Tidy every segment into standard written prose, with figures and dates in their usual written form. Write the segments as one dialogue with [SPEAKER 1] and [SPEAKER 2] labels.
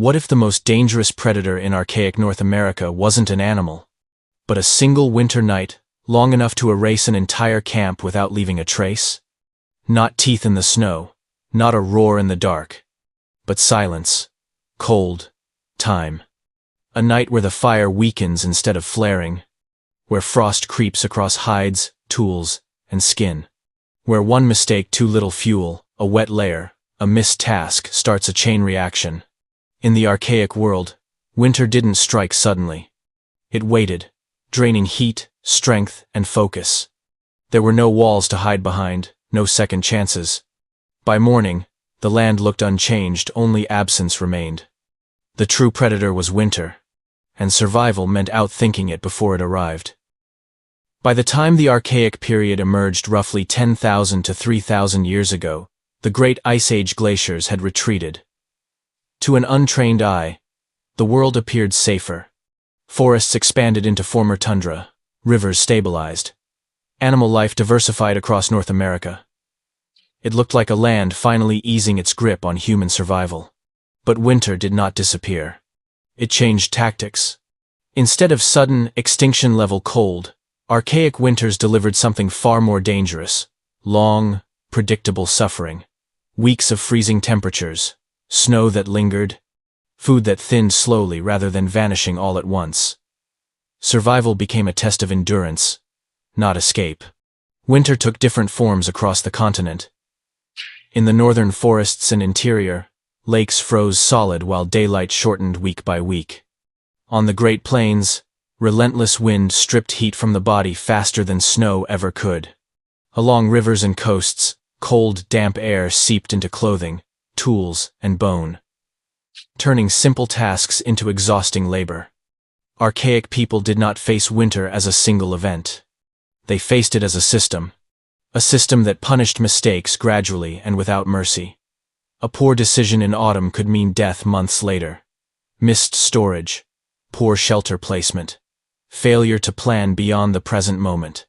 [SPEAKER 1] What if the most dangerous predator in archaic North America wasn't an animal, but a single winter night, long enough to erase an entire camp without leaving a trace? Not teeth in the snow, not a roar in the dark, but silence, cold, time. A night where the fire weakens instead of flaring, where frost creeps across hides, tools, and skin, where one mistake, too little fuel, a wet layer, a missed task starts a chain reaction. In the archaic world, winter didn't strike suddenly. It waited, draining heat, strength, and focus. There were no walls to hide behind, no second chances. By morning, the land looked unchanged, only absence remained. The true predator was winter, and survival meant outthinking it before it arrived. By the time the Archaic period emerged roughly 10,000 to 3,000 years ago, the great Ice Age glaciers had retreated. To an untrained eye, the world appeared safer. Forests expanded into former tundra, rivers stabilized. Animal life diversified across North America. It looked like a land finally easing its grip on human survival. But winter did not disappear. It changed tactics. Instead of sudden, extinction-level cold, archaic winters delivered something far more dangerous: long, predictable suffering, weeks of freezing temperatures, snow that lingered, food that thinned slowly rather than vanishing all at once. Survival became a test of endurance, not escape. Winter took different forms across the continent. In the northern forests and interior, lakes froze solid while daylight shortened week by week. On the Great Plains, relentless wind stripped heat from the body faster than snow ever could. Along rivers and coasts, cold, damp air seeped into clothing, tools, and bone, turning simple tasks into exhausting labor. Archaic people did not face winter as a single event. They faced it as a system that punished mistakes gradually and without mercy. A poor decision in autumn could mean death months later. Missed storage, poor shelter placement, failure to plan beyond the present moment.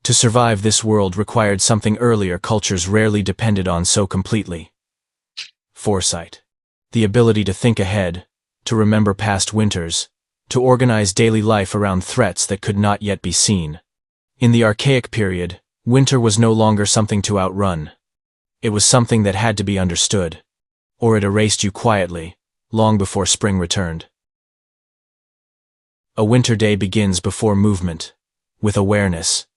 [SPEAKER 1] To survive this world required something earlier cultures rarely depended on so completely: foresight. The ability to think ahead, to remember past winters, to organize daily life around threats that could not yet be seen. In the Archaic period, winter was no longer something to outrun. It was something that had to be understood, or it erased you quietly, long before spring returned. A winter day begins before movement, with awareness.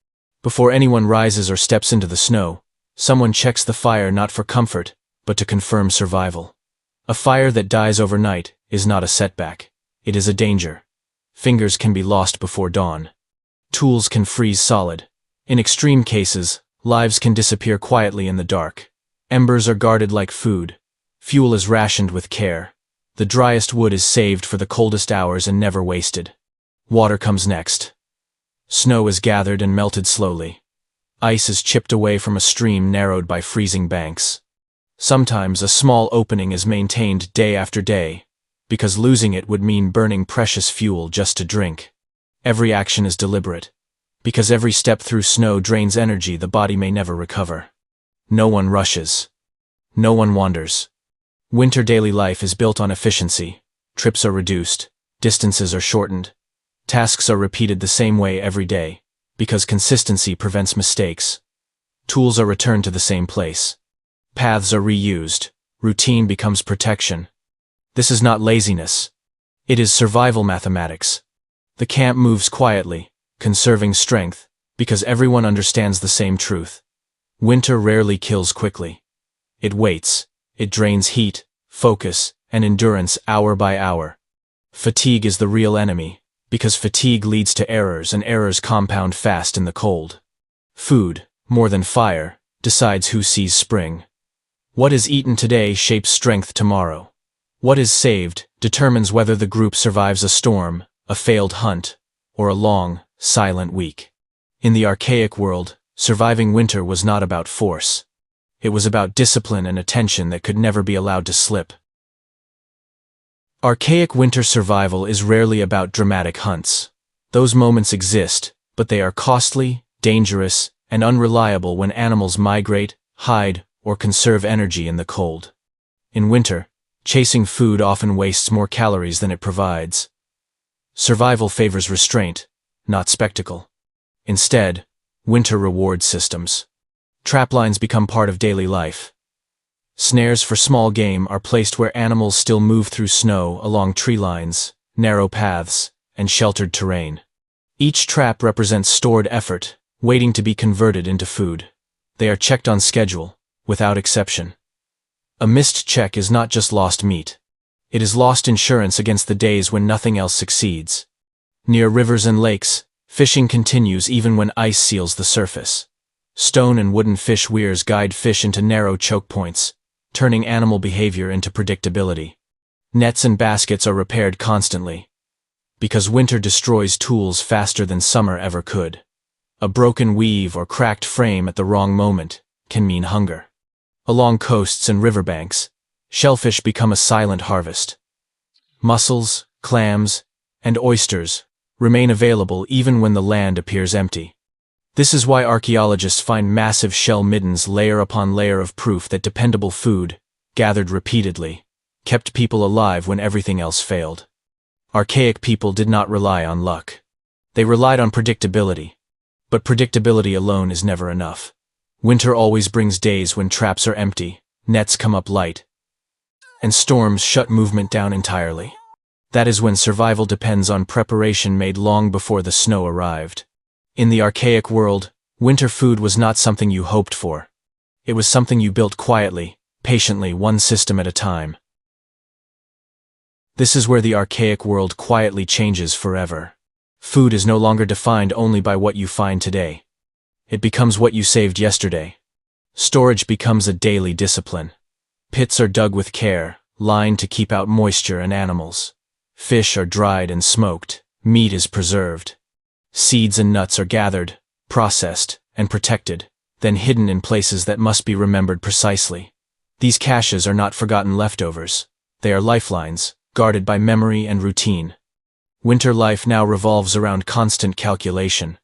[SPEAKER 1] Before anyone rises or steps into the snow, someone checks the fire not for comfort, but to confirm survival. A fire that dies overnight is not a setback, it is a danger. Fingers can be lost before dawn. Tools can freeze solid. In extreme cases, lives can disappear quietly in the dark. Embers are guarded like food. Fuel is rationed with care. The driest wood is saved for the coldest hours and never wasted. Water comes next. Snow is gathered and melted slowly. Ice is chipped away from a stream narrowed by freezing banks. Sometimes a small opening is maintained day after day, because losing it would mean burning precious fuel just to drink. Every action is deliberate, because every step through snow drains energy the body may never recover. No one rushes. No one wanders. Winter daily life is built on efficiency. Trips are reduced. Distances are shortened. Tasks are repeated the same way every day, because consistency prevents mistakes. Tools are returned to the same place. Paths are reused. Routine becomes protection. This is not laziness. It is survival mathematics. The camp moves quietly, conserving strength, because everyone understands the same truth. Winter rarely kills quickly. It waits. It drains heat, focus, and endurance hour by hour. Fatigue is the real enemy, because fatigue leads to errors and errors compound fast in the cold. Food, more than fire, decides who sees spring. What is eaten today shapes strength tomorrow. What is saved determines whether the group survives a storm, a failed hunt, or a long, silent week. In the Archaic world, surviving winter was not about force. It was about discipline and attention that could never be allowed to slip. Archaic winter survival is rarely about dramatic hunts. Those moments exist, but they are costly, dangerous, and unreliable when animals migrate, hide, or conserve energy in the cold. In winter, Chasing food often wastes more calories than it provides. Survival favors restraint, not spectacle. Instead, winter rewards systems. Traplines become part of daily life. Snares for small game are placed where animals still move through snow, along tree lines, narrow paths, and sheltered terrain. Each trap represents stored effort, waiting to be converted into food. They are checked on schedule, without exception. A missed check is not just lost meat. It is lost insurance against the days when nothing else succeeds. Near rivers and lakes, fishing continues even when ice seals the surface. Stone and wooden fish weirs guide fish into narrow choke points, turning animal behavior into predictability. Nets and baskets are repaired constantly, because winter destroys tools faster than summer ever could. A broken weave or cracked frame at the wrong moment can mean hunger. Along coasts and riverbanks, shellfish become a silent harvest. Mussels, clams, and oysters remain available even when the land appears empty. This is why archaeologists find massive shell middens layer upon layer of proof that dependable food, gathered repeatedly, kept people alive when everything else failed. Archaic people did not rely on luck. They relied on predictability. But predictability alone is never enough. Winter always brings days when traps are empty, nets come up light, and storms shut movement down entirely. That is when survival depends on preparation made long before the snow arrived. In the archaic world, winter food was not something you hoped for. It was something you built quietly, patiently, one system at a time. This is where the archaic world quietly changes forever. Food is no longer defined only by what you find today. It becomes what you saved yesterday. Storage becomes a daily discipline. Pits are dug with care, lined to keep out moisture and animals. Fish are dried and smoked. Meat is preserved. Seeds and nuts are gathered, processed, and protected, then hidden in places that must be remembered precisely. These caches are not forgotten leftovers. They are lifelines, guarded by memory and routine. Winter life now revolves around constant calculation.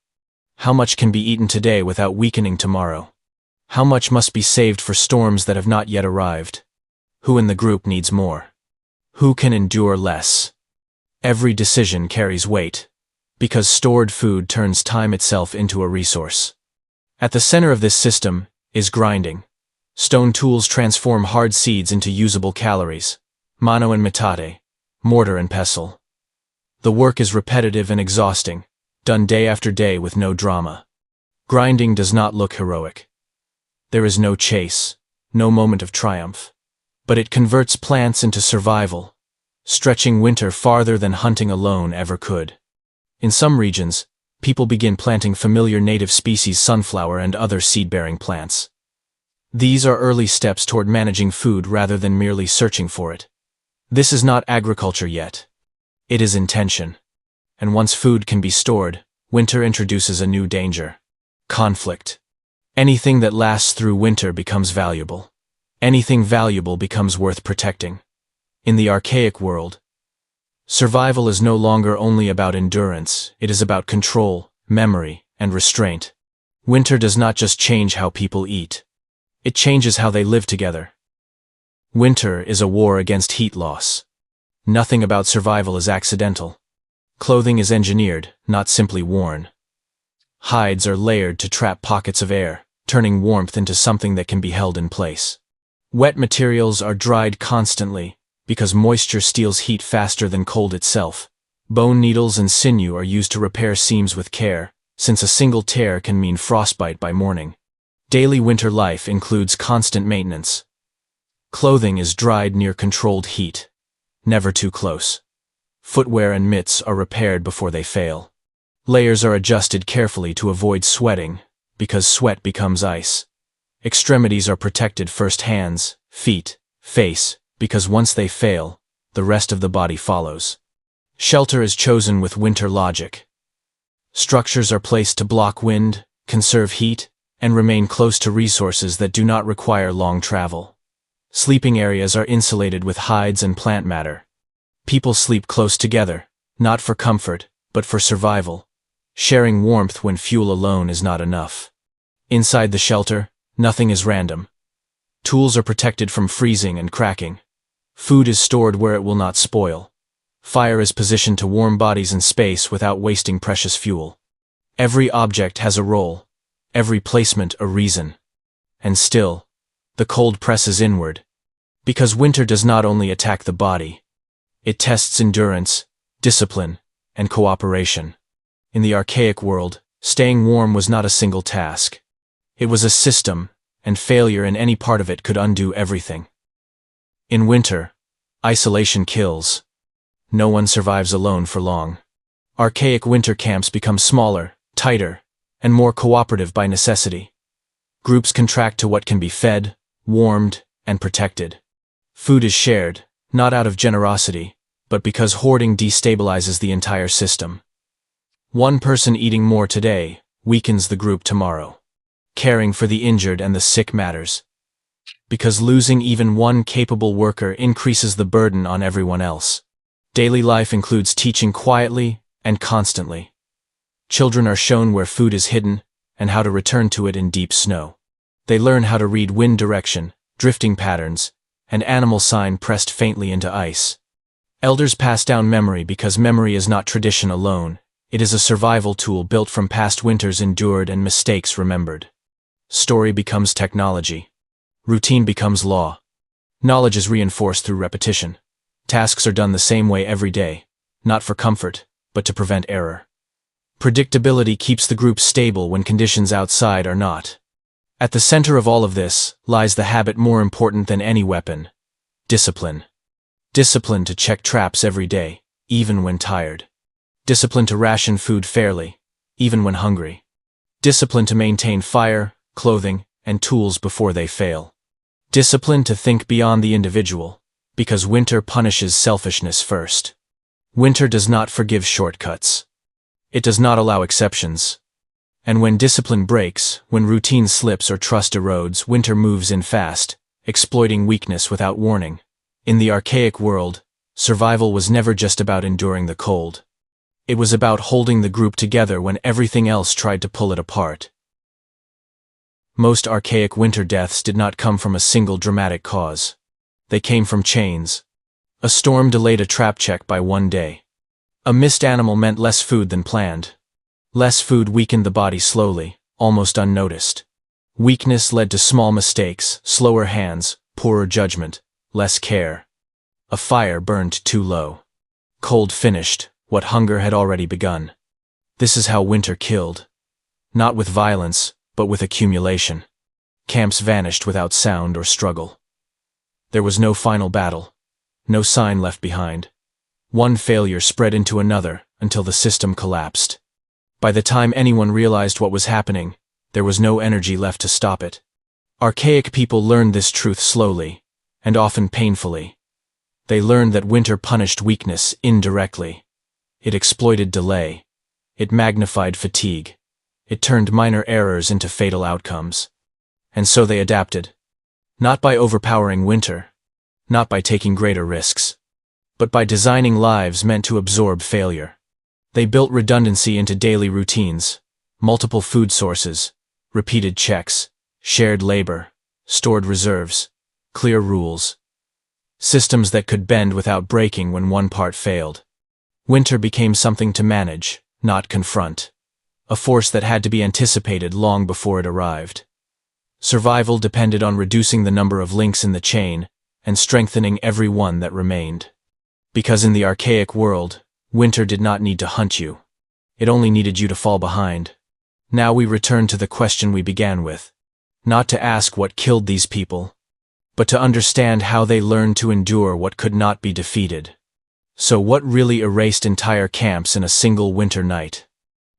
[SPEAKER 1] How much can be eaten today without weakening tomorrow? How much must be saved for storms that have not yet arrived? Who in the group needs more? Who can endure less? Every decision carries weight, because stored food turns time itself into a resource. At the center of this system is grinding. Stone tools transform hard seeds into usable calories. Mano and metate, mortar and pestle. The work is repetitive and exhausting, done day after day with no drama. Grinding does not look heroic. There is no chase, no moment of triumph. But it converts plants into survival, stretching winter farther than hunting alone ever could. In some regions, people begin planting familiar native species sunflower and other seed-bearing plants. These are early steps toward managing food rather than merely searching for it. This is not agriculture yet. It is intention. And once food can be stored, winter introduces a new danger. Conflict. Anything that lasts through winter becomes valuable. Anything valuable becomes worth protecting. In the archaic world, survival is no longer only about endurance, it is about control, memory, and restraint. Winter does not just change how people eat. It changes how they live together. Winter is a war against heat loss. Nothing about survival is accidental. Clothing is engineered, not simply worn. Hides are layered to trap pockets of air, turning warmth into something that can be held in place. Wet materials are dried constantly, because moisture steals heat faster than cold itself. Bone needles and sinew are used to repair seams with care, since a single tear can mean frostbite by morning. Daily winter life includes constant maintenance. Clothing is dried near controlled heat, never too close. Footwear and mitts are repaired before they fail. Layers are adjusted carefully to avoid sweating, because sweat becomes ice. Extremities are protected first: hands, feet, face, because once they fail, the rest of the body follows. Shelter is chosen with winter logic. Structures are placed to block wind, conserve heat, and remain close to resources that do not require long travel. Sleeping areas are insulated with hides and plant matter. People sleep close together, not for comfort, but for survival, sharing warmth when fuel alone is not enough. Inside the shelter, nothing is random. Tools are protected from freezing and cracking. Food is stored where it will not spoil. Fire is positioned to warm bodies in space without wasting precious fuel. Every object has a role, every placement a reason. And still, the cold presses inward. Because winter does not only attack the body, it tests endurance, discipline, and cooperation. In the archaic world, staying warm was not a single task. It was a system, and failure in any part of it could undo everything. In winter, isolation kills. No one survives alone for long. Archaic winter camps become smaller, tighter, and more cooperative by necessity. Groups contract to what can be fed, warmed, and protected. Food is shared, not out of generosity, but because hoarding destabilizes the entire system. One person eating more today weakens the group tomorrow. Caring for the injured and the sick matters. Because losing even one capable worker increases the burden on everyone else. Daily life includes teaching quietly and constantly. Children are shown where food is hidden and how to return to it in deep snow. They learn how to read wind direction, drifting patterns, and animal sign pressed faintly into ice. Elders pass down memory because memory is not tradition alone. It is a survival tool built from past winters endured and mistakes remembered. Story becomes technology. Routine becomes law. Knowledge is reinforced through repetition. Tasks are done the same way every day, not for comfort, but to prevent error. Predictability keeps the group stable when conditions outside are not. At the center of all of this lies the habit more important than any weapon: discipline. Discipline to check traps every day, even when tired. Discipline to ration food fairly, even when hungry. Discipline to maintain fire, clothing, and tools before they fail. Discipline to think beyond the individual, because winter punishes selfishness first. Winter does not forgive shortcuts. It does not allow exceptions. And when discipline breaks, when routine slips or trust erodes, winter moves in fast, exploiting weakness without warning. In the archaic world, survival was never just about enduring the cold. It was about holding the group together when everything else tried to pull it apart. Most archaic winter deaths did not come from a single dramatic cause. They came from chains. A storm delayed a trap check by one day. A missed animal meant less food than planned. Less food weakened the body slowly, almost unnoticed. Weakness led to small mistakes, slower hands, poorer judgment, less care. A fire burned too low. Cold finished what hunger had already begun. This is how winter killed. Not with violence, but with accumulation. Camps vanished without sound or struggle. There was no final battle, no sign left behind. One failure spread into another until the system collapsed. By the time anyone realized what was happening, there was no energy left to stop it. Archaic people learned this truth slowly, and often painfully. They learned that winter punished weakness indirectly. It exploited delay. It magnified fatigue. It turned minor errors into fatal outcomes. And so they adapted. Not by overpowering winter, not by taking greater risks, but by designing lives meant to absorb failure. They built redundancy into daily routines, multiple food sources, repeated checks, shared labor, stored reserves, clear rules. Systems that could bend without breaking when one part failed. Winter became something to manage, not confront. A force that had to be anticipated long before it arrived. Survival depended on reducing the number of links in the chain and strengthening every one that remained. Because in the archaic world, winter did not need to hunt you. It only needed you to fall behind. Now we return to the question we began with. Not to ask what killed these people, but to understand how they learned to endure what could not be defeated. So what really erased entire camps in a single winter night?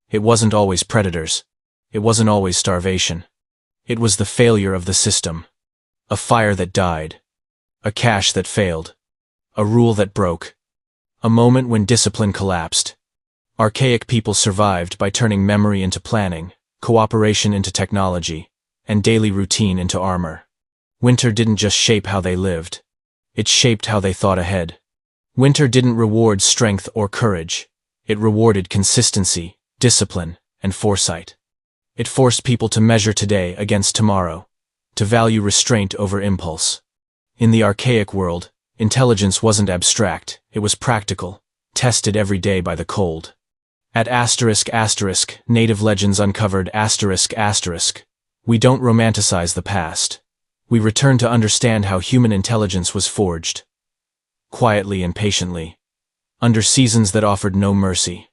[SPEAKER 1] It wasn't always predators. It wasn't always starvation. It was the failure of the system. A fire that died. A cache that failed. A rule that broke. A moment when discipline collapsed. Archaic people survived by turning memory into planning, cooperation into technology, and daily routine into armor. Winter didn't just shape how they lived. It shaped how they thought ahead. Winter didn't reward strength or courage. It rewarded consistency, discipline, and foresight. It forced people to measure today against tomorrow, to value restraint over impulse. In the archaic world, intelligence wasn't abstract, it was practical, tested every day by the cold. At ***, native legends uncovered ***. We don't romanticize the past. We return to understand how human intelligence was forged. Quietly and patiently. Under seasons that offered no mercy.